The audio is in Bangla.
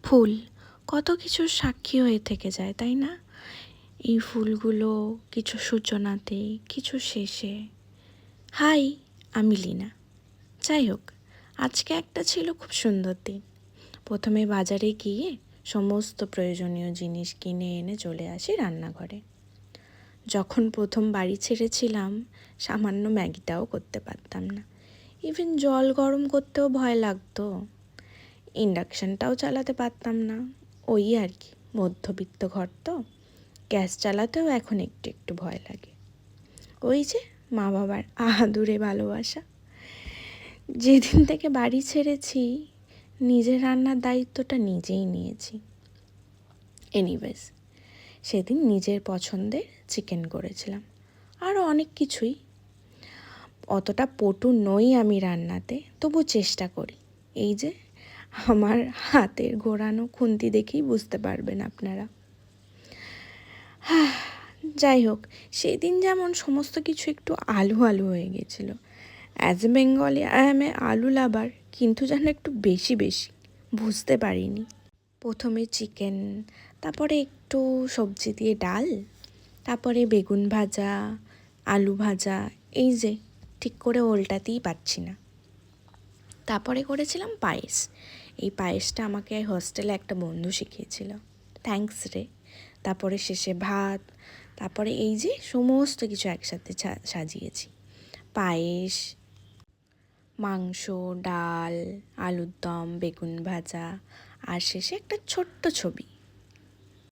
ফুল কত কিছুর সাক্ষী হয়ে থেকে যায়, তাই না? এই ফুলগুলো কিছু সূচনাতে, কিছু শেষে। হাই, আমি লীনা। যাই হোক, আজকে একটা ছিল খুব সুন্দর দিন। প্রথমে বাজারে গিয়ে সমস্ত প্রয়োজনীয় জিনিস কিনে এনে চলে আসি রান্নাঘরে। যখন প্রথম বাড়ি ছেড়েছিলাম, সামান্য ম্যাগিটাও করতে পারতাম না। ইভেন জল গরম করতেও ভয় লাগতো। ইন্ডাকশানটাও চালাতে পারতাম না। ওই আর কি, মধ্যবিত্ত ঘর তো। গ্যাস চালাতেও এখন একটু একটু ভয় লাগে। ওই যে মা বাবার আদুরে ভালোবাসা। যেদিন থেকে বাড়ি ছেড়েছি, নিজের রান্নার দায়িত্বটা নিজেই নিয়েছি। এনিওয়েজ, সেদিন নিজের পছন্দের চিকেন করেছিলাম, আরও অনেক কিছুই। অতটা পটু নই আমি রান্নাতে, তবু চেষ্টা করি। এই যে আমার হাতের ঘোরানো খুন্তি দেখেই বুঝতে পারবেন আপনারা। যাই হোক, সেদিন যেমন সমস্ত কিছু একটু আলু আলু হয়ে গেছিল। As a Bengali I am a aloo lover, কিন্তু যেন একটু বেশি বেশি, বুঝতে পারিনি। প্রথমে চিকেন, তারপরে একটু সবজি দিয়ে ডাল, তারপরে বেগুন ভাজা, আলু ভাজা, এই যে ঠিক করে ওল্টাতেই পারছি না। তারপরে করেছিলাম পায়েস। এই পায়েসটা আমাকে হস্টেলে একটা বন্ধু শিখিয়েছিল, থ্যাঙ্কস রে। তারপরে শেষে ভাত, তারপরে এই যে সমস্ত কিছু একসাথে সাজিয়েছি। পায়েস, মাংস, ডাল, আলুর দম, বেগুন ভাজা, আর শেষে একটা ছোট্ট ছবি।